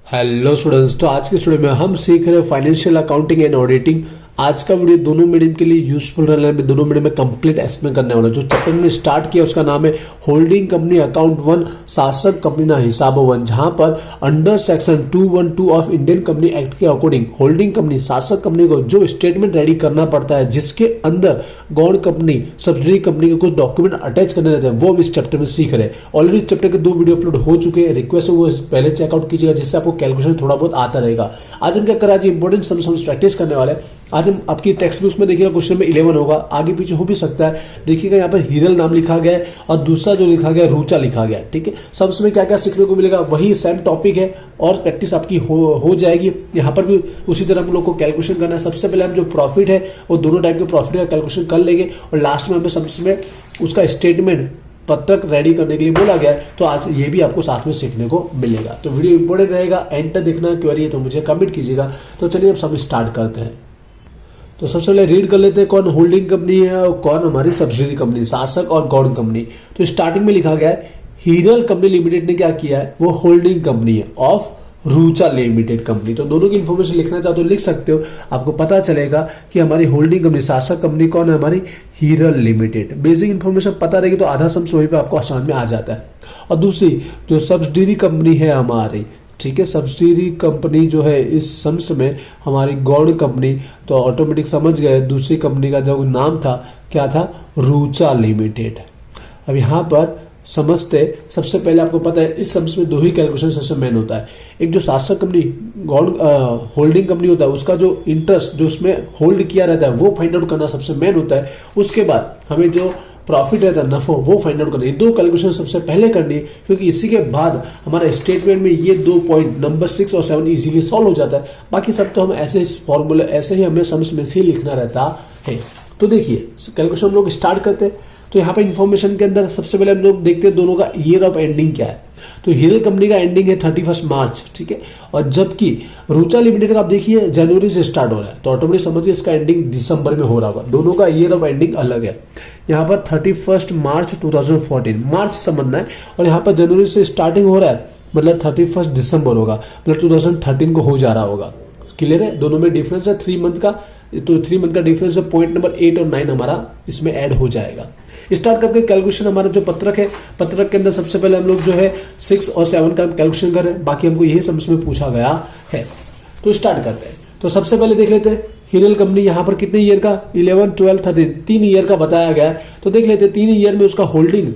Hello students, तो आज के स्टूडियो में हम सीख रहे हैं फाइनेंशियल अकाउंटिंग एंड ऑडिटिंग। आज का वीडियो दोनों मीडियम के लिए यूजफुल रहने वाला है। दोनों मीडियम में कंप्लीट एक्सप्लेन करने वाला है। जो चैप्टर में स्टार्ट किया उसका नाम है होल्डिंग कंपनी अकाउंट 1 शासक कंपनी ना हिसाब 1, जहां पर under section 212 of Indian company act के अकॉर्डिंग होल्डिंग कंपनी शासक कंपनी को जो स्टेटमेंट रेडी करना पड़ता है, जिसके अंदर गौण कंपनी सब्सिडरी कंपनी के कुछ डॉक्यूमेंट अटैच करने रहते हैं, वो हम इस चैप्टर में सीख रहे हैं। ऑलरेडी इस चैप्टर के 2 वीडियो अपलोड हो चुके हैं। रिक्वेस्ट है वो पहले चेकआउट कीजिएगा, जिससे आपको कैलकुलेशन थोड़ा बहुत आता रहेगा। आज हम क्या कर रहे हैं, आज इंपॉर्टेंट सम्स प्रैक्टिस करने वाले हैं। आज हम आपकी टेक्स्ट बुक्स में देखिएगा क्वेश्चन में 11 होगा, आगे पीछे हो भी सकता है। देखिएगा यहाँ पर हीरल नाम लिखा गया है और दूसरा जो लिखा गया रूचा लिखा गया है। ठीक है, सम्स में क्या क्या सीखने को मिलेगा, वही सेम टॉपिक है और प्रैक्टिस आपकी हो जाएगी। यहाँ पर भी उसी तरह हम लोग को कैलकुलेशन करना है। सबसे पहले हम जो प्रॉफिट है वो दोनों टाइप के प्रॉफिट का कैलकुलेशन कर लेंगे और लास्ट में हमें सम्स में उसका स्टेटमेंट पत्रक रेडी करने के लिए बोला गया है। तो आज ये भी आपको साथ में सीखने को मिलेगा। तो वीडियो इंपॉर्टेंट रहेगा, एंड तक देखना। क्वेरी है तो मुझे कमेंट कीजिएगा। तो चलिए अब सब स्टार्ट करते हैं। तो सबसे पहले रीड कर लेते हैं कौन होल्डिंग कंपनी है और कौन हमारी सब्सिडरी कंपनी, शासक और गौण कंपनी। तो स्टार्टिंग में लिखा गया है हीरल कंपनी लिमिटेड ने क्या किया है, वो होल्डिंग कंपनी है ऑफ रूचा लिमिटेड कंपनी। तो दोनों की इंफॉर्मेशन लिखना चाहो तो लिख सकते हो, आपको पता चलेगा कि हमारी होल्डिंग कंपनी शासक कंपनी कौन है, हमारी हीरल लिमिटेड। बेसिक इंफॉर्मेशन पता रहेगी तो आधा सम्स वहीं पे आपको आसान में आ जाता है। और दूसरी जो सब्सिडरी कंपनी है हमारी, ठीक है, सब्सिडरी कंपनी जो है इस सम्स में हमारी गौड़ कंपनी, तो ऑटोमेटिक समझ गए दूसरी कंपनी का जो नाम था क्या था, रूचा लिमिटेड। अब यहाँ पर समझते, सबसे पहले आपको पता है इस सम्स में 2 ही कैलकुलेशन सबसे मेन होता है। एक जो शासक कंपनी गौड़ होल्डिंग कंपनी होता है, उसका जो इंटरेस्ट जो उसमें होल्ड किया रहता है वो फाइंड आउट करना सबसे मेन होता है। उसके बाद हमें जो प्रॉफिट रहता है, नफो, वो फाइंड आउट करना। ये 2 कैलकुलेशन सबसे पहले करनी है, क्योंकि इसी के बाद हमारा स्टेटमेंट में ये 2 पॉइंट नंबर 6 और 7 इजीली सॉल्व हो जाता है। बाकी सब तो हम ऐसे फॉर्मूले ऐसे ही हमें सम्स में से लिखना रहता है। तो देखिए कैलकुलेशन हम लोग स्टार्ट करते हैं। तो यहाँ पे इन्फॉर्मेशन के अंदर सबसे पहले हम लोग देखते हैं दोनों का ईयर ऑफ एंडिंग क्या है। तो हीरल कंपनी का एंडिंग है 31 मार्च, ठीक है, और जबकि रूचा लिमिटेड का आप देखिए जनवरी से स्टार्ट हो रहा है, तो ऑटोमेटिक समझिए इसका एंडिंग दिसंबर में हो रहा होगा। दोनों का ईयर ऑफ एंडिंग अलग है। यहाँ पर 31 मार्च 2014 मार्च समझना है, और यहाँ पर जनवरी से स्टार्टिंग हो रहा है, मतलब 31 दिसंबर होगा, मतलब 2013 को हो जा रहा होगा। क्लियर है, दोनों में डिफरेंस है 3 मंथ का। तो 3 मंथ का डिफरेंस है। पॉइंट नंबर 8 और 9 हमारा इसमें ऐड हो जाएगा। स्टार्ट करके कैलकुलेशन हमारा जो पत्रक है, पत्रक के अंदर सबसे पहले हम लोग जो है 6 और 7 का कैलकुलेशन कर रहे हैं। बाकी हमको यही सम्स में पूछा गया है। तो स्टार्ट करते हैं। तो सबसे पहले देख लेते हैं हीरल कंपनी यहाँ पर कितने ईयर का, 11, 12, 13 3 ईयर का बताया गया है। तो देख लेते हैं 3 ईयर में उसका होल्डिंग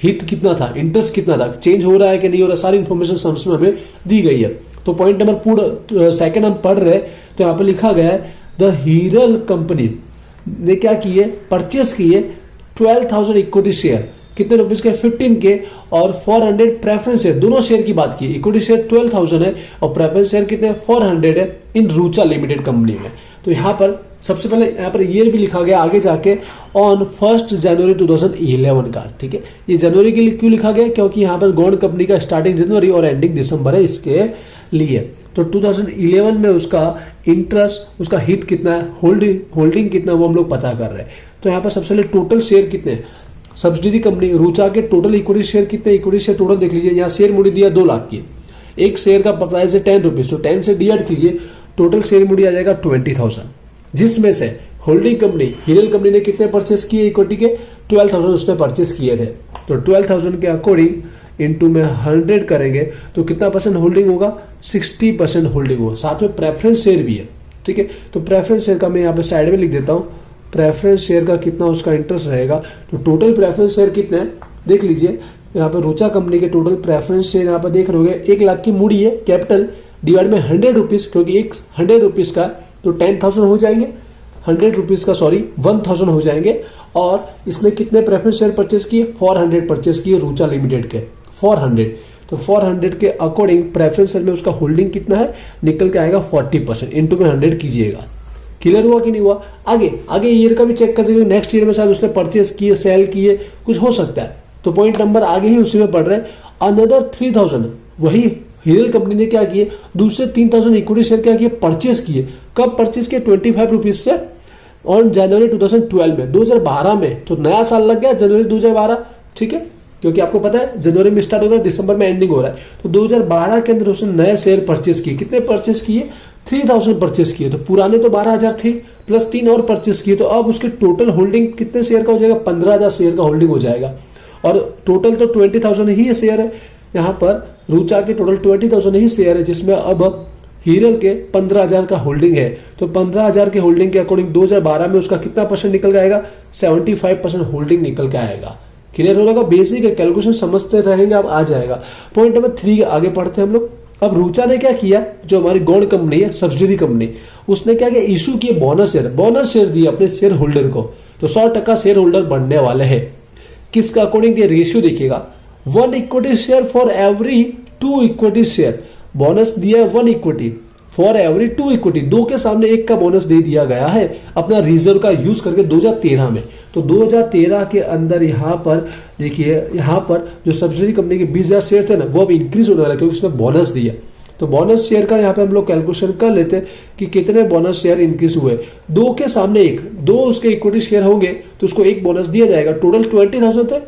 हित कितना था, इंटरेस्ट कितना था, चेंज हो रहा है कि नहीं हो रहा, सारी इंफॉर्मेशन सम्स में हमें दी गई है। तो पॉइंट नंबर पूरा सेकंड हम पढ़ रहे हैं। तो यहाँ पर लिखा गया है द हीरल कंपनी ने क्या किए, परचेस किए 12,000 इक्विटी शेयर, कितने रुपीज के, 15 के, और 400 प्रेफरेंस शेयर। दोनों शेयर की बात की, इक्विटी शेयर 12,000 है और प्रेफरेंस शेयर कितने, 400 है इन रूचा लिमिटेड कंपनी में। तो यहाँ पर सबसे पहले यहाँ पर ईयर भी लिखा गया आगे जाके ऑन 1 जनवरी 2011 का, ठीक है। ये जनवरी के लिए क्यों लिखा गया, क्योंकि यहाँ पर गौड़ कंपनी का स्टार्टिंग जनवरी और एंडिंग दिसंबर है, इसके लिए। तो 2011 में उसका इंटरेस्ट, उसका हित कितना है, होल्डिंग कितना, वो हम लोग पता कर रहे हैं। तो यहाँ पर सबसे पहले टोटल शेयर कितने, सब्सिडरी कंपनी रूचा के टोटल इक्विटी शेयर कितने, इक्विटी शेयर टोटल देख लीजिए। यहाँ शेयर मूल्य दिया 2 लाख की, एक शेयर का प्राइस है 10 रुपीज, तो 10 से डिवाइड कीजिए, टोटल शेयर मूल्य आ जाएगा 20,000, जिसमें से होल्डिंग कंपनी हीरल कंपनी ने कितने परचेस किए इक्विटी के, 12,000 उसने परचेस किए थे। तो 12,000 के अकॉर्डिंग इंटू में 100 करेंगे तो कितना परसेंट होल्डिंग होगा, 60% होल्डिंग होगा। साथ में प्रेफरेंस शेयर भी है, ठीक है। तो प्रेफरेंस शेयर का मैं यहाँ पे साइड में लिख देता हूँ, प्रेफरेंस शेयर का कितना उसका इंटरेस्ट रहेगा। तो टोटल प्रेफरेंस शेयर कितने हैं देख लीजिए। यहाँ पे रूचा कंपनी के टोटल प्रेफरेंस शेयर यहाँ पर देख रहे हो 1 लाख की मूड़ी है कैपिटल, डिवाइड में 100 रुपीज, क्योंकि एक 100 रुपीज का तो 10,000 हो जाएंगे, 100 रुपीज का 1,000 हो जाएंगे। और इसने कितने प्रेफरेंस शेयर परचेस किए, 400 परचेस किए रूचा लिमिटेड के, 400। तो 400 के अकॉर्डिंग प्रेफरेंस शेयर में उसका होल्डिंग कितना है, निकल के आएगा 40%, इंटू में 100 कीजिएगा। क्लियर हुआ कि नहीं हुआ। आगे ईयर का भी चेक कर देखिए, नेक्स्ट ईयर में शायद उसने परचेस किए, सेल किए, कुछ हो सकता है। तो पॉइंट नंबर आगे ही उसी में पढ़ रहे हैं। अनदर 3,000 वही हीरल कंपनी ने क्या किए, दूसरे 3,000 इक्विटी शेयर क्या किए, परचेस किए। कब परचेस किए, 25 रुपीज से ऑन जनवरी 2012 में, 2012 में। तो नया साल लग गया जनवरी 2012, ठीक है। क्योंकि आपको पता है जनवरी में स्टार्ट होता है, दिसंबर में एंडिंग हो रहा है। तो 2012 के अंदर उसने नए शेयर परचेस किए। कितने परचेस किए? 3000 परचेस किए। तो पुराने तो 12000 थे, प्लस 3 और परचेस किए। तो अब उसकी टोटल होल्डिंग कितने शेयर का हो जाएगा? 15000 शेयर का होल्डिंग हो जाएगा। और टोटल तो 20,000 ही शेयर है। यहाँ पर रूचा के टोटल 20,000 ही शेयर है, जिसमें अब हीरल के 15,000 का होल्डिंग है। तो 15,000 के होल्डिंग के अकॉर्डिंग 2012 में उसका कितना परसेंट निकल के आएगा? 75% होल्डिंग निकल के आएगा। क्लियर हो जाएगा? बेसिक है, कैलकुलेशन समझते रहेंगे आप आ जाएगा। पॉइंट नंबर 3 आगे पढ़ते हैं हम लोग। अब रूचा ने क्या किया, जो हमारी गॉड कंपनी है, सब्सिडरी कंपनी, उसने क्या किया? इशू किए बोनस शेयर दिए अपने शेयर होल्डर को। तो 100% शेयर होल्डर बनने वाले हैं। किसका अकॉर्डिंग? ये रेशियो देखिएगा, 1 equity share for every 2 equity share. Bonus दिया 1 इक्विटी फॉर एवरी 2 इक्विटी, 2 के सामने 1 का बोनस दे दिया गया है अपना रिजर्व का यूज करके 2013 में। तो 2013 के अंदर यहाँ पर देखिए, यहाँ पर जो सब्सिडरी कंपनी के 20,000 शेयर थे ना, वो अब इंक्रीज होने वाला है क्योंकि उसने बोनस दिया। तो बोनस शेयर का यहाँ पे हम लोग कैलकुलेशन कर लेते हैं कि कितने बोनस शेयर इंक्रीज हुए। 2 के सामने 1, 2 उसके इक्विटी शेयर होंगे तो उसको 1 बोनस दिया जाएगा। टोटल 20,000 थे,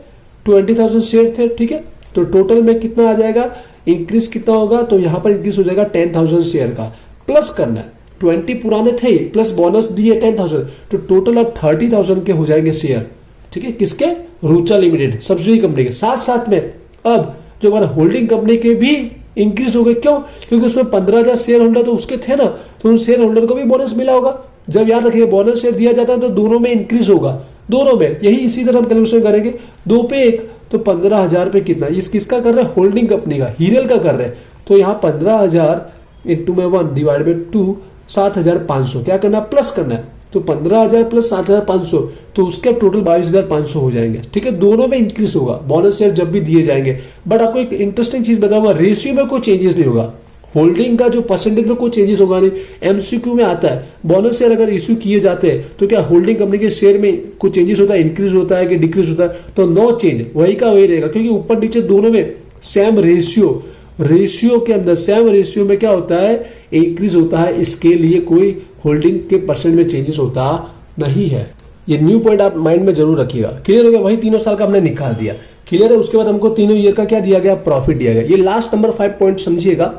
20,000 शेयर थे, ठीक है। तो टोटल में कितना आ जाएगा? इंक्रीज कितना होगा? तो यहाँ पर इंक्रीज हो जाएगा 10,000 शेयर का। प्लस करना है, 20 पुराने थे प्लस बोनस दिए 10,000, तो टोटल अब 30,000 के हो जाएंगे शेयर, ठीक है। किसके? रूचा लिमिटेड सब्सिडरी कंपनी के। साथ साथ में अब जो हमारा होल्डिंग कंपनी के भी इंक्रीज हो गए। क्यों? क्योंकि उसमें 15,000 शेयर होल्डर तो उसके थे ना, तो उन शेयर होल्डर को भी बोनस मिला होगा। जब याद रखिए बोनस शेयर दिया जाता है तो दोनों में इंक्रीज होगा, दोनों में। यही इसी तरह हम कैलकुलेशन करेंगे, 2 पे 1 तो 15,000 पे कितना? इस किसका कर रहे हैं? होल्डिंग कंपनी का, हीरल का कर रहे हैं। तो यहाँ 15,000 इंटू में 1 डिवाइड बाई 2, 7,500 क्या करना है? प्लस करना है। तो 15,000 प्लस 7,500, तो उसके टोटल 22,500 हो जाएंगे, ठीक है। दोनों में इंक्रीज होगा बोनस शेयर जब भी दिए जाएंगे। बट आपको एक इंटरेस्टिंग चीज बताऊंगा, रेशियो में कोई चेंजेस नहीं होगा। होल्डिंग का जो परसेंटेज में कोई चेंजेस होगा नहीं। एमसीक्यू में आता है बोनस शेयर अगर इश्यू किए जाते हैं तो क्या होल्डिंग कंपनी के शेयर में कुछ चेंजेस होता है, इंक्रीज होता है कि डिक्रीज होता है? तो नो चेंज, वही का वही रहेगा, क्योंकि ऊपर नीचे दोनों में सेम रेशियो के अंदर सेम रेशियो में क्या होता है? इंक्रीज होता है। इसके लिए कोई होल्डिंग के परसेंट में चेंजेस होता नहीं है। ये न्यू पॉइंट आप माइंड में जरूर रखिएगा। क्लियर हो गया? वही 3 साल का हमने निकाल दिया। क्लियर है? उसके बाद हमको 3 ईयर का क्या दिया गया? प्रॉफिट दिया गया। ये लास्ट नंबर 5 पॉइंट समझिएगा,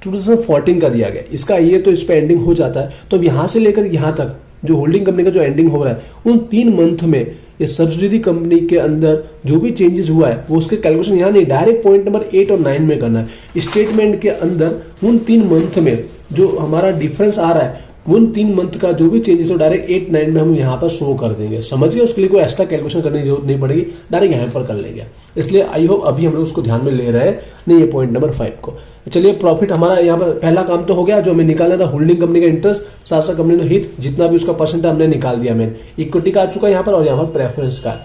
2014 का दिया गया। इसका ये तो इस पे एंडिंग हो जाता है। तो अब यहां से लेकर यहां तक जो होल्डिंग कंपनी का जो एंडिंग हो रहा है, उन 3 मंथ में ये सब्सिडरी कंपनी के अंदर जो भी चेंजेस हुआ है वो उसके कैलकुलेशन यहाँ नहीं, डायरेक्ट पॉइंट नंबर 8 और 9 में करना है। स्टेटमेंट के अंदर उन 3 मंथ में जो हमारा डिफरेंस आ रहा है, उन 3 मंथ का जो भी चेंजेस हो डायरेक्ट 8, 9 में हम यहाँ पर शो कर देंगे। समझ गए? उसके लिए कोई एक्स्ट्रा कैलकुलेशन करने की जरूरत नहीं पड़ेगी, डायरेक्ट यहाँ पर कर लेंगे। इसलिए आई होप अभी हम लोग उसको ध्यान में ले रहे हैं नहीं, ये पॉइंट नंबर 5 को। चलिए, प्रॉफिट हमारा यहाँ पर पहला काम तो हो गया, जो हमें निकालना था होल्डिंग कंपनी का इंटरेस्ट, साथ साथ कंपनी ने हित, जितना भी उसका परसेंट हमने निकाल दिया। मैंने इक्विटी का आ चुका है यहाँ पर, और यहाँ पर प्रेफरेंस का,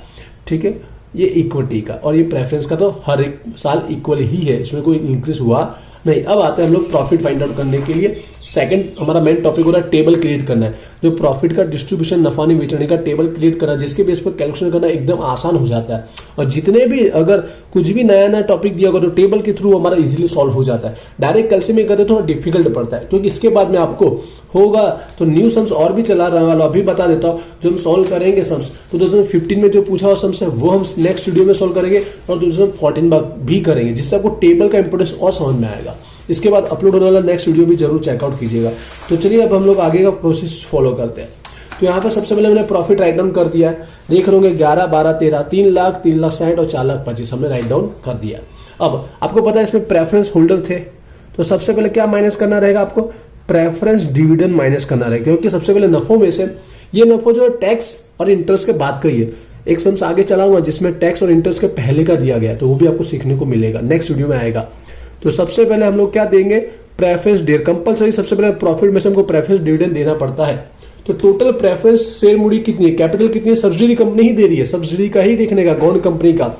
ठीक है। ये इक्विटी का और ये प्रेफरेंस का तो हर एक साल इक्वल ही है, इसमें कोई इंक्रीज हुआ नहीं। अब आते हैं हम लोग प्रॉफिट फाइंड आउट करने के लिए। सेकंड हमारा मेन टॉपिक हो रहा है टेबल क्रिएट करना है, जो प्रॉफिट का डिस्ट्रीब्यूशन, नफा नहीं बेचने का टेबल क्रिएट करना, जिसके बेस पर कैलकुलेशन करना एकदम आसान हो जाता है। और जितने भी अगर कुछ भी नया टॉपिक दिया होगा तो टेबल के थ्रू हमारा इजीली सॉल्व हो जाता है। डायरेक्ट कैलसी में करते थोड़ा डिफिकल्ट पड़ता है, क्योंकि इसके बाद में आपको होगा तो न्यू सम्स और भी चला रहा वाला, अभी बता देता हूँ। जो हम सॉल्व करेंगे सम्स 2015 में जो पूछा हुआ सम्स है वो हम नेक्स्ट वीडियो में सॉल्व करेंगे, और 2014 भी करेंगे, जिससे आपको टेबल का इंपोर्टेंस और समझ में आएगा। इसके बाद अपलोड होने वाला नेक्स्ट वीडियो भी जरूर चेकआउट कीजिएगा। तो चलिए अब हम लोग आगे का प्रोसेस फॉलो करते हैं। तो यहाँ पर सबसे पहले मैंने प्रॉफिट राइट डाउन कर दिया है, देख रहे होंगे 11, 12, 13, 3 लाख, 3 लाख 60 और 4 लाख 25 हमने राइट डाउन कर दिया। अब आपको पता है इसमें प्रेफरेंस होल्डर थे, तो सबसे पहले क्या माइनस करना रहेगा? आपको प्रेफरेंस डिविडेंड माइनस करना रहेगा, क्योंकि सबसे पहले नफों में से ये नफो जो टैक्स और इंटरेस्ट के बाद का ही है। एक सम्स आगे चलाऊंगा जिसमें टैक्स और इंटरेस्ट के पहले का दिया गया है, तो वो भी आपको सीखने को मिलेगा, नेक्स्ट वीडियो में आएगा। तो सबसे पहले हम लोग क्या देंगे? Preference dividend. कंपलसरी सबसे पहले प्रॉफिट में से हमको प्रेफरेंस डिविडेंड देना पड़ता है। तो टोटल प्रेफरेंस शेयर मूडी कितनी है, कैपिटल कितनी है, सब्सिडी कंपनी ही दे रही है, सब्सिडी का ही देखने का, गौन कंपनी का।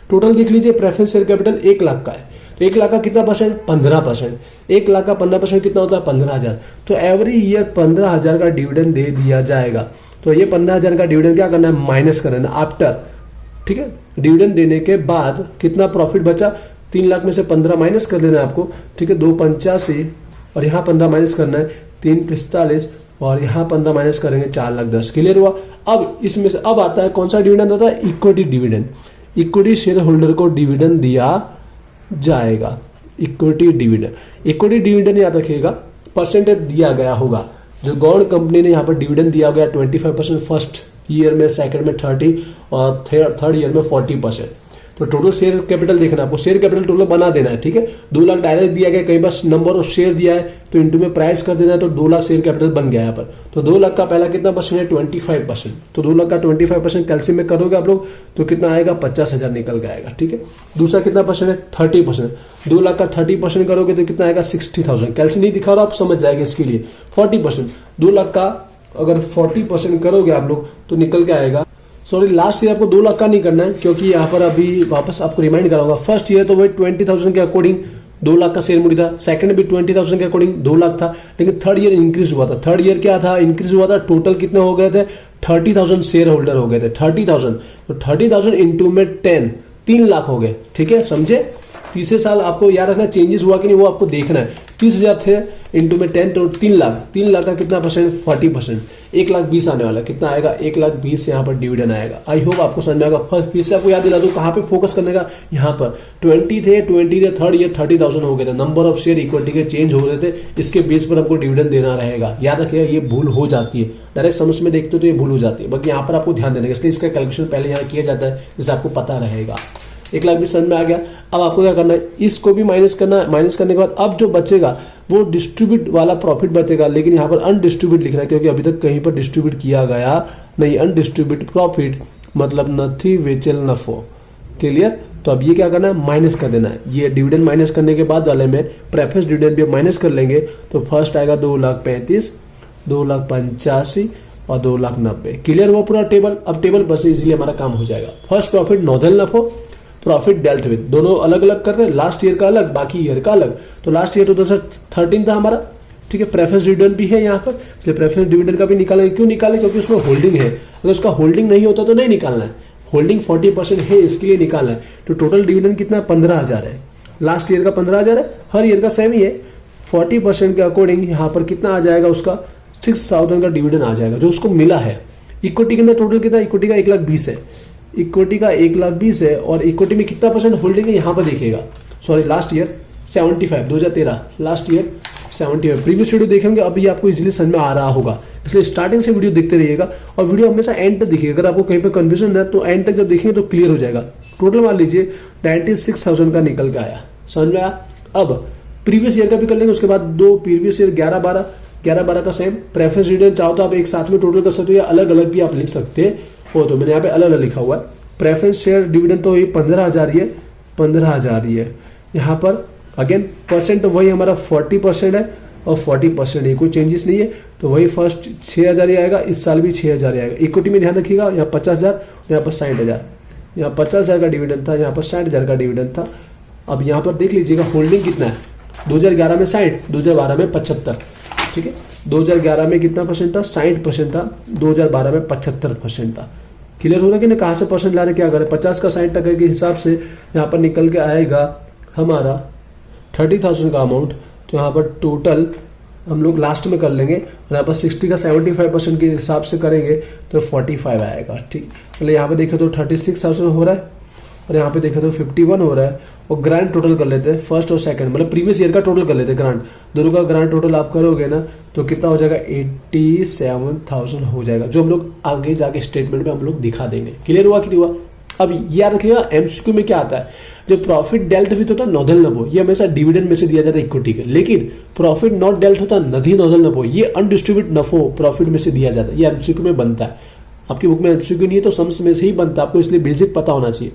टोटल देख लीजिए, प्रेफरेंस शेयर कैपिटल 1 लाख का है, तो 1 लाख का कितना परसेंट? 15%। 1 लाख का 15% कितना होता है? 15,000। तो एवरी ईयर 15,000 का डिविडेंड दे दिया जाएगा। तो ये 15,000 का डिविडेंड क्या करना है? माइनस करना है आफ्टर, ठीक है। डिविडेंड देने के बाद कितना प्रॉफिट बचा? 3 लाख में से 15 माइनस कर देना है आपको, ठीक है। 285 और यहाँ 15 माइनस करना है, 345 और यहाँ 15 माइनस करेंगे, 4 लाख 10। क्लियर हुआ? अब इसमें से अब आता है कौन सा डिविडेंड आता है? Equity dividend. Equity share holder को डिविडेंड दिया जाएगा। इक्विटी डिविडेंड याद रखिएगा, परसेंटेज दिया गया होगा। जो गौड़ कंपनी ने यहाँ पर डिविडेंड दिया गया 25% फर्स्ट ईयर में, सेकंड में 30 और थर्ड ईयर में 40%। तो टोटल शेयर कैपिटल देखना, आपको शेयर कैपिटल टोटल बना देना है, ठीक है। 2 लाख डायरेक्ट दिया गया, कहीं बस नंबर ऑफ शेयर दिया है तो इंटू में प्राइस कर देना है, तो 2 लाख शेयर कैपिटल बन गया यहाँ पर। तो 2 लाख का पहला कितना परसेंट है, 25%। तो 2 लाख का 25% कैलसियम में करोगे आप लोग तो कितना आएगा, 50,000 निकल के आएगा, ठीक है। दूसरा कितना परसेंट है, 30%। 2 लाख का 30% करोगे तो कितना आएगा, 60,000। कैलसियम नहीं दिखा रहा, आप समझ जाएंगे इसके लिए। 40%, 2 लाख का अगर 40% करोगे आप लोग तो निकल के आएगा, सॉरी लास्ट ईयर आपको 2 लाख का नहीं करना है, क्योंकि यहाँ पर अभी वापस आपको रिमाइंड कराऊंगा। फर्स्ट ईयर तो वही 20,000 के अकॉर्डिंग 2 लाख का शेयर मूल्य था, सेकंड भी 20,000 के अकॉर्डिंग 2 लाख था, लेकिन थर्ड ईयर इंक्रीज हुआ था। थर्ड ईयर क्या था, इंक्रीज हुआ था, टोटल कितने हो गए थे, 30,000 शेयर होल्डर हो गए थे, 30,000। तो 30,000 इंटू में 10, 3 लाख हो गए, ठीक है, समझे। तीसरे साल आपको याद रखना चेंजेस हुआ कि नहीं वो आपको देखना है। 30,000 थे इंटू में 10 तो 3 लाख। 3 लाख का कितना परसेंट, 40%, 1,20,000 आने वाला, कितना आएगा, 1,20,000 यहाँ पर डिविडेंड आएगा। आई होप आपको समझ में आएगा। फिर से आपको याद दिला दूं कहाँ पे फोकस करने का, यहाँ पर 20 थे थर्ड ईयर 30,000 हो गए थे, नंबर ऑफ शेयर इक्विटी के चेंज हो रहे थे, इसके बेस पर हमको डिविडेंड देना रहेगा। याद रखिएगा ये भूल हो जाती है, डायरेक्ट समझ में देखते हो तो ये भूल हो जाती है, बाकी यहाँ पर आपको ध्यान देना है, इसलिए इसका कैलकुलेशन पहले यहाँ किया जाता है जिससे आपको पता रहेगा। 1,20,000 समझ में आ गया। अब आपको क्या करना है, इसको भी माइनस करना है। माइनस करने के बाद अब जो बचेगा वो डिस्ट्रीब्यूट वाला प्रॉफिट बचेगा, लेकिन यहाँ पर अनडिस्ट्रीब्यूट लिख रहा है क्योंकि अभी तक कहीं पर डिस्ट्रीब्यूट किया गया नहीं। अनडिस्ट्रीब्यूट प्रॉफिट मतलब नथी वेचल नफो, क्लियर। तो अब ये क्या करना है, माइनस कर देना है। ये डिविडेंड माइनस करने के बाद वाले में प्रेफरेंस डिविडेंड भी माइनस कर लेंगे तो फर्स्ट आएगा 2,35,000, 2,85,000 और 2,90,000। क्लियर हुआ पूरा टेबल। अब टेबल पर से इजीली हमारा काम हो जाएगा। फर्स्ट प्रॉफिट नॉर्दर्न नफो, प्रॉफिट डेल्ट विद, दोनों अलग अलग कर रहे हैं, लास्ट ईयर का अलग बाकी ईयर का अलग। तो लास्ट ईयर 2013 था हमारा, ठीक है। प्रेफरेंस डिविडेंड भी है यहाँ पर, इसलिए प्रेफरेंस डिविडेंड का भी निकालेंगे। क्यों निकालें, क्योंकि उसमें होल्डिंग है, अगर उसका होल्डिंग नहीं होता तो नहीं निकालना है। होल्डिंग 40% है, इसके लिए निकालना है। तो टोटल डिविडेंड कितना, 15,000 है। लास्ट ईयर का 15,000 है, हर ईयर का सेम ही है। 40% के अकॉर्डिंग यहाँ पर कितना आ जाएगा, उसका 6,000 का डिविडेंड आ जाएगा जो उसको मिला है। इक्विटी के अंदर टोटल कितना, इक्विटी का 1,20,000 है, इक्विटी का 1,20,000 है। और इक्विटी में कितना परसेंट होल्डिंग है यहाँ पर देखिएगा, sorry last year 75, 2013 last year 75। Previous video देखेंगे, अभी आपको इजीली समझ में आ रहा होगा, इसलिए स्टार्टिंग से वीडियो देखते रहिएगा और वीडियो हमेशा एंड तक देखिएगा। अगर आपको कहीं पर कंफ्यूजन है तो एंड तक जब देखेंगे तो क्लियर हो जाएगा। टोटल मान लीजिए 96,000 का निकल के आया, समझ में आया। अब प्रीवियस ईयर का भी कर लेंगे, उसके बाद 2 प्रीवियस ईयर 11-12 का सेम। प्रेफरेंस डिविडेंड चाहो तो आप एक साथ में टोटल कर सकते हो या अलग अलग भी आप लिख सकते हो, तो मैंने यहाँ पे अलग अलग लिखा हुआ है। प्रेफरेंस शेयर डिविडेंड तो ये 15,000 ही है, 15,000 ही है। यहाँ पर अगेन परसेंट तो वही हमारा 40% है और 40% है, कोई चेंजेस नहीं है। तो वही फर्स्ट 6,000 ही आएगा, इस साल भी 6,000 ही आएगा। इक्विटी में ध्यान रखिएगा, यहाँ 50,000, यहाँ पर 60,000, यहाँ 50,000 का डिविडेंड था, यहाँ पर 60,000 का डिविडेंड था। अब यहाँ पर देख लीजिएगा होल्डिंग कितना है, 2011 में 60, 2012 में 75, ठीक है। 2011 में कितना परसेंट था, 60% था, 2012 में 75% था। क्लियर हो रहा है कि नहीं, कहाँ से परसेंट ला रहे, क्या करें। 50 का 60% के हिसाब से यहाँ पर निकल के आएगा हमारा 30,000 का अमाउंट। तो यहाँ पर टोटल हम लोग लास्ट में कर लेंगे, और यहाँ पर 60 का 75% के हिसाब से करेंगे तो 45 आएगा, ठीक। पहले यहाँ पे देखें तो 36,000 हो रहा है और यहाँ पे देखें तो 51 हो रहा है। और ग्रांड टोटल कर लेते हैं, फर्स्ट और सेकंड मतलब प्रीवियस ईयर का टोटल कर लेते हैं। ग्रांड दोनों का ग्रांड टोटल आप करोगे ना तो कितना हो जाएगा, 87,000 हो जाएगा, जो हम लोग आगे जाके स्टेटमेंट में हम लोग दिखा देंगे। क्लियर हुआ कि नहीं हुआ। अब याद रखिएगा एमसीक्यू में क्या आता है, जो प्रॉफिट डेल्ट विथ होता है नॉर्दर्न नफो, ये हमेशा डिविडेंड में से दिया जाता है इक्विटी के। लेकिन प्रॉफिट नॉट डेल्ट होता है नदी नॉर्दर्न नफो, ये अनडिस्ट्रीब्यूट नफो प्रॉफिट में से दिया जाता है। ये एमसीक्यू में बनता है, आपकी बुक में एमसीक्यू नहीं है तो सम्स में से ही बनता है, आपको इसलिए बेसिक पता होना चाहिए।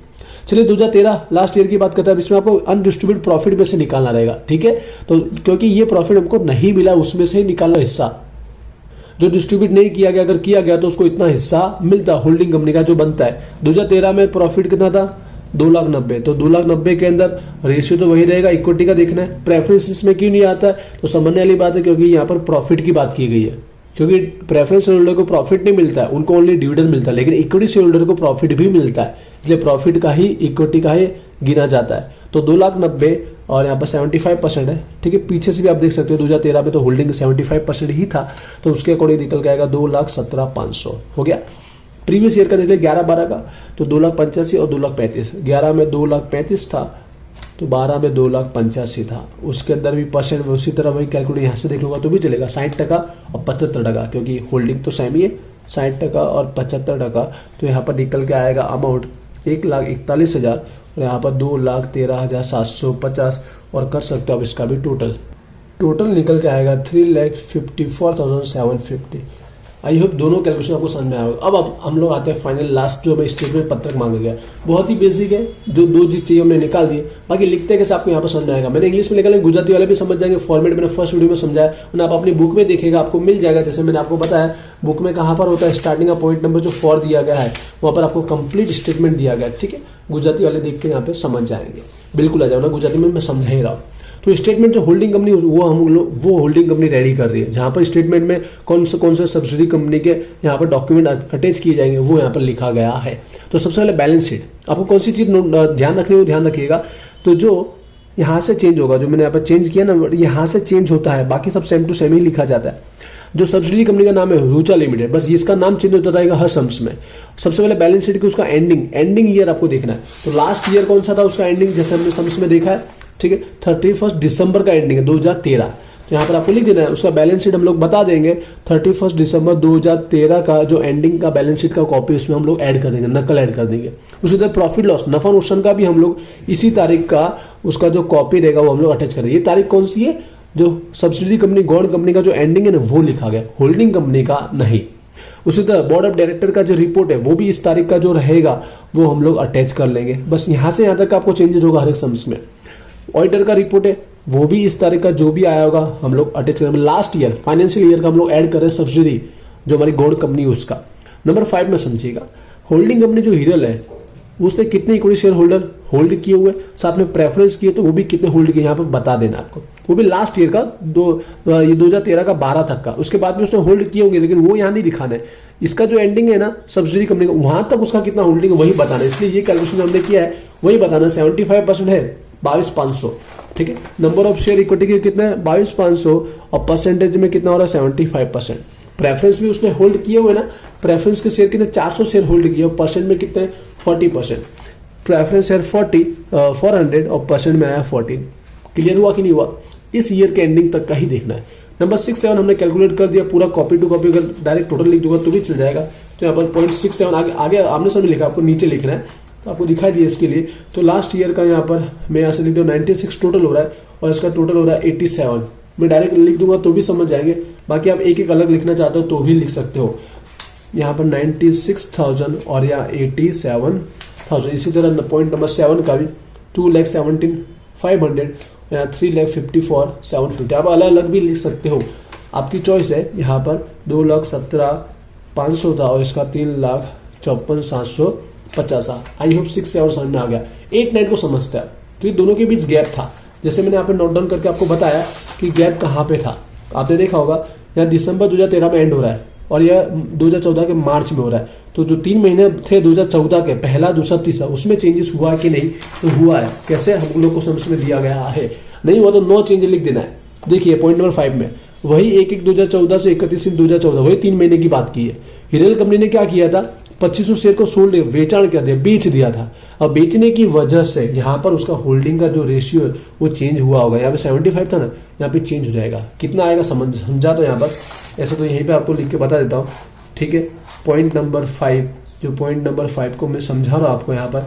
चलिए 2013 लास्ट ईयर की बात करते हैं। इसमें आपको अनडिस्ट्रीब्यूट प्रॉफिट में से निकालना रहेगा, ठीक है। तो क्योंकि ये प्रॉफिट हमको नहीं मिला, उसमें से ही निकालना हिस्सा जो डिस्ट्रीब्यूट नहीं किया गया, अगर किया गया तो उसको इतना हिस्सा मिलता है होल्डिंग कंपनी का जो बनता है। 2013 में प्रॉफिट कितना था, 2,90,000। तो 2,90,000 के अंदर रेशियो तो वही रहेगा, इक्विटी का देखना है। प्रेफरेंस इसमें क्यों नहीं आता है, तो समझने वाली बात है क्योंकि यहाँ पर प्रॉफिट की बात की गई है। क्योंकि प्रेफरेंस होल्डर को प्रॉफिट नहीं मिलता है, उनको ओनली डिविडेंड मिलता है, लेकिन इक्विटी शेयर होल्डर को प्रॉफिट भी मिलता है, इसलिए प्रॉफिट का ही इक्विटी का ही गिना जाता है। तो 2,90,000 और यहाँ पर 75% है, ठीक है। पीछे से भी आप देख सकते हो 2013 में तो होल्डिंग 75% ही था, तो उसके अकॉर्डिंग निकल के आएगा 2,17,500 हो गया। प्रीवियस ईयर का देख ले 11-12 का, तो 2,85,000 और 2,35,000, 11 में 2,35,000 था तो 12 में 2,85,000 था। उसके अंदर भी परसेंट में उसी तरह वही कैलकुलेट यहाँ से देख लूँगा तो भी चलेगा, 60% और 75%, क्योंकि होल्डिंग तो सेम ही है, 60% और 75%। तो यहाँ पर निकल के आएगा अमाउंट 1,41,000 और यहाँ पर 2,13,750 और कर सकते हो अब इसका भी टोटल निकल के आएगा 3,54,750। आई होप दोनों कैलकुलेशन आपको समझ में आएगा। अब हम लोग आते हैं फाइनल लास्ट जो हमें स्टेटमेंट पत्रक मांगा गया, बहुत ही बेसिक है, जो 2 चीज चाहिए हमने निकाल दिए, बाकी लिखते हैं कैसे आपको यहाँ पर समझ में आएगा। मैंने इंग्लिश में निकाला, गुजराती वाले भी समझ जाएंगे, फॉर्मेट मैंने फर्स्ट वीडियो में समझाया और आप अपनी बुक में देखेगा आपको मिल जाएगा। जैसे मैंने आपको बताया बुक में कहाँ पर होता है, स्टार्टिंग का पॉइंट नंबर जो 4 दिया गया है वहाँ पर आपको कंप्लीट स्टेटमेंट दिया गया है, ठीक है। गुजराती वाले देख के यहाँ पे समझ जाएंगे, बिल्कुल आ जाओ ना, गुजराती में मैं समझा ही रहा हूँ। तो स्टेटमेंट जो होल्डिंग कंपनी वो होल्डिंग कंपनी रेडी कर रही है, जहां पर स्टेटमेंट में कौन से सब्सिडी कंपनी के यहाँ पर डॉक्यूमेंट अटैच किए जाएंगे वो यहाँ पर लिखा गया है। तो सबसे पहले बैलेंस शीट, आपको कौन सी चीज ध्यान रखनी है वो ध्यान रखिएगा। तो जो यहाँ से चेंज होगा, जो मैंने यहाँ पर चेंज किया ना, यहाँ से चेंज होता है, बाकी सब सेम टू सेम ही लिखा जाता है। जो सब्सिडी कंपनी का नाम है रूचा लिमिटेड, बस इसका नाम चेंज होता रहेगा हर सम्स में। सबसे पहले बैलेंस शीट की उसका एंडिंग ईयर आपको देखना है। तो लास्ट ईयर कौन सा था उसका एंडिंग, जैसे हमने सम्स में देखा है, ठीक है, 31 दिसंबर का एंडिंग है 2013। तो यहाँ पर आपको लिख देना है, उसका बैलेंस शीट हम लोग बता देंगे 31 दिसंबर 2013 का जो एंडिंग का बैलेंस शीट का कॉपी उसमें हम लोग ऐड कर देंगे, नकल ऐड कर देंगे। उसी तरह प्रॉफिट लॉस, नफा नुकसान का भी हम लोग इसी तारीख का उसका जो कॉपी रहेगा वो हम लोग अटैच करेंगे। ये तारीख कौन सी है, जो सब्सिडी कंपनी गवर्नमेंट कंपनी का जो एंडिंग है ना वो लिखा गया, होल्डिंग कंपनी का नहीं। उसी तरह बोर्ड ऑफ डायरेक्टर का जो रिपोर्ट है वो भी इस तारीख का जो रहेगा वो हम लोग अटैच कर लेंगे। बस यहाँ से यहाँ तक आपको चेंजेस होगा हर एक सम्स में। ऑडिटर का रिपोर्ट है वो भी इस तारीख का जो भी आया होगा हम लोग अटैच करेंगे। लास्ट ईयर फाइनेंशियल ईयर का हम लोग ऐड कर रहे हैं सब्सिडी जो हमारी गवर्नमेंट कंपनी है उसका। नंबर 5 में समझिएगा, होल्डिंग कंपनी जो हिरल है उसने कितने इक्विटी शेयर होल्डर होल्ड किए हुए, साथ में प्रेफरेंस किए तो वो भी कितने होल्ड किए यहाँ पर बता देना आपको। वो भी लास्ट ईयर का 2013 का 12 तक का, उसके बाद में उसने होल्ड किए होंगे लेकिन वो यहाँ नहीं दिखाना है। इसका जो एंडिंग है ना सब्सिडी कंपनी का, वहां तक उसका कितना होल्डिंग है वही बताना है, इसलिए ये कैलकुलेशन हमने किया है वही बताना। 75% है 22,500, ठीक है। नंबर ऑफ शेयर इक्विटी के कितना है 22,500 और परसेंटेज में कितना हो रहा है 75%। प्रेफरेंस भी उसने होल्ड किए हुए ना, प्रेफरेंस के शेयर कितने 400 शेयर होल्ड किए और परसेंट में कितने 40%। प्रेफरेंस शेयर 400 और परसेंट में आया 14। क्लियर हुआ कि नहीं हुआ, इस ईयर के एंडिंग तक का ही देखना है। नंबर 6-7 हमने कैलकुलेट कर दिया पूरा, कॉपी टू कॉपी, अगर डायरेक्ट टोटल लिख दूंगा तो भी चल जाएगा। तो यहाँ पर 0.67 आगे आमने सामने लिखा, आपको नीचे लिखना है तो आपको दिखाई दिया इसके लिए। तो लास्ट ईयर का यहाँ पर मैं यहाँ से लिख दूँ 96 टोटल हो रहा है और इसका टोटल हो रहा है 87। मैं डायरेक्ट लिख दूंगा तो भी समझ जाएंगे, बाकी आप एक एक अलग लिखना चाहते हो तो भी लिख सकते हो। यहाँ पर 96,000 और यहाँ 87,000। इसी तरह पॉइंट नंबर 7 का भी 2,17,500, यहाँ 3,54,750। आप अलग अलग भी लिख सकते हो, आपकी चॉइस है। यहाँ पर 2,17,500 था और इसका 3,54,750 था। आई होप 6-7 समझ में आ गया। 8-9 को समझता है तो ये दोनों के बीच गैप था, जैसे मैंने यहाँ पे नोट डाउन करके आपको बताया कि गैप कहाँ पे था। आपने देखा होगा यहाँ दिसंबर 2013 में एंड हो रहा है और यह 2014 के मार्च में हो रहा है। तो जो 3 महीने थे 2014 के, पहला दूसरा तीसरा, उसमें चेंजेस हुआ कि नहीं, तो हुआ है। कैसे, हम लोग को समझ में दिया गया है। नहीं हुआ तो नो चेंज लिख देना है। देखिए पॉइंट नंबर 5 में वही 1/1/2014 से 31/2014 वही 3 महीने की बात की है। हिरल कंपनी ने क्या किया था, 2500 शेयर को सोल्ड, वेचाण कर दिया, बेच दिया था। अब बेचने की वजह से यहाँ पर उसका होल्डिंग का जो रेशियो है वो चेंज हुआ होगा। यहाँ पे 75 था ना, यहाँ पे चेंज हो जाएगा। कितना आएगा समझा तो यहाँ पर, ऐसा तो यहीं पे आपको लिख के बता देता हूँ, ठीक है। पॉइंट नंबर 5, जो पॉइंट नंबर 5 को मैं समझा रहा हूँ आपको, यहाँ पर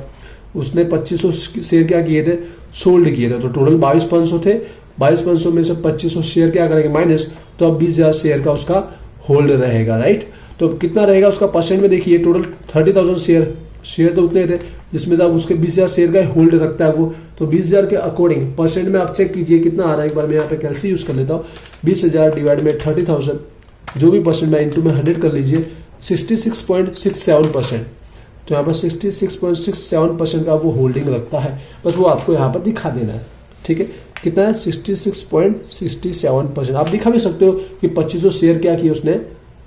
उसने 2500 शेयर क्या किए थे, सोल्ड किए थे। तो टोटल 22,500 थे, 22,500 में से 2500 शेयर क्या करेंगे माइनस, तो अब 20,000 शेयर का उसका होल्ड रहेगा, राइट। तो कितना रहेगा उसका परसेंट में, देखिए टोटल 30,000 शेयर तो उतने थे जिसमें से आप उसके 20,000 शेयर का होल्ड रखता है वो। तो 20,000 के अकॉर्डिंग परसेंट में आप चेक कीजिए कितना आ रहा है। एक बार मैं यहाँ पे कैलसी यूज कर लेता हूँ, 20,000 डिवाइड में 30,000, जो भी परसेंट में इंटू में 100 कर लीजिए, 66.67%। तो यहाँ पर 66.67% का वो होल्डिंग रखता है, बस वो आपको यहाँ पर दिखा देना है, ठीक है। कितना है 66.67%। आप दिखा भी सकते हो कि 2500 शेयर क्या किए उसने,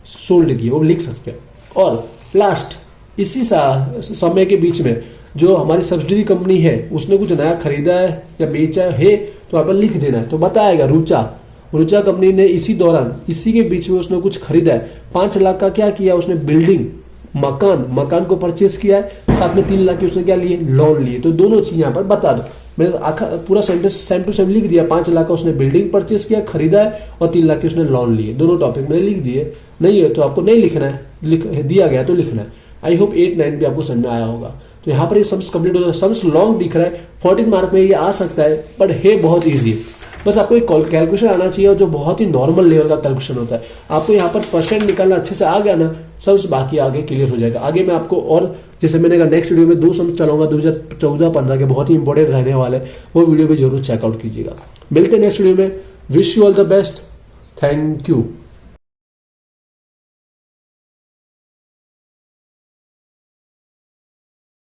सोल्ड किए, वो लिख सकते हैं। और लास्ट इसी समय के बीच में जो हमारी सब्सिडी कंपनी है उसने कुछ नया खरीदा है या बेचा है तो यहाँ पर लिख देना है, तो बताएगा रुचा कंपनी ने इसी दौरान, इसी के बीच में उसने कुछ खरीदा है। 5 लाख का क्या किया उसने, बिल्डिंग मकान को परचेस किया है, साथ में 3 लाख की उसने क्या लिए, लोन लिए। तो दोनों चीज यहाँ पर बता दो। मैंने पूरा सेंटेंस सेम टू सेम लिख दिया। 5 लाख का उसने बिल्डिंग परचेस किया, खरीदा है, और 3 लाख की उसने लोन लिए। दोनों टॉपिक मैंने लिख दिए। नहीं है तो आपको नहीं लिखना है, दिया गया तो लिखना है। आई होप 8, 9 भी आपको समझ में आया होगा। तो यहाँ पर ये सम्स कंप्लीट हो गया। सम्स लॉन्ग दिख रहा है, 14 मार्क में ये आ सकता है, बट है बहुत ईजी। बस आपको एक कैलकुलेशन आना चाहिए, और जो बहुत ही नॉर्मल लेवल का कैलकुलेशन होता है। आपको यहाँ पर परसेंट निकालना अच्छे से आ गया ना, सब बाकी आगे क्लियर हो जाएगा। आगे मैं आपको, और जैसे मैंने कहा नेक्स्ट वीडियो में 2 सम चलाऊंगा 2014-15 के, बहुत ही इंपॉर्टेंट रहने वाले, वो वीडियो भी जरूर चेकआउट कीजिएगा। मिलते हैं नेक्स्ट वीडियो में। Wish you all the best. Thank you.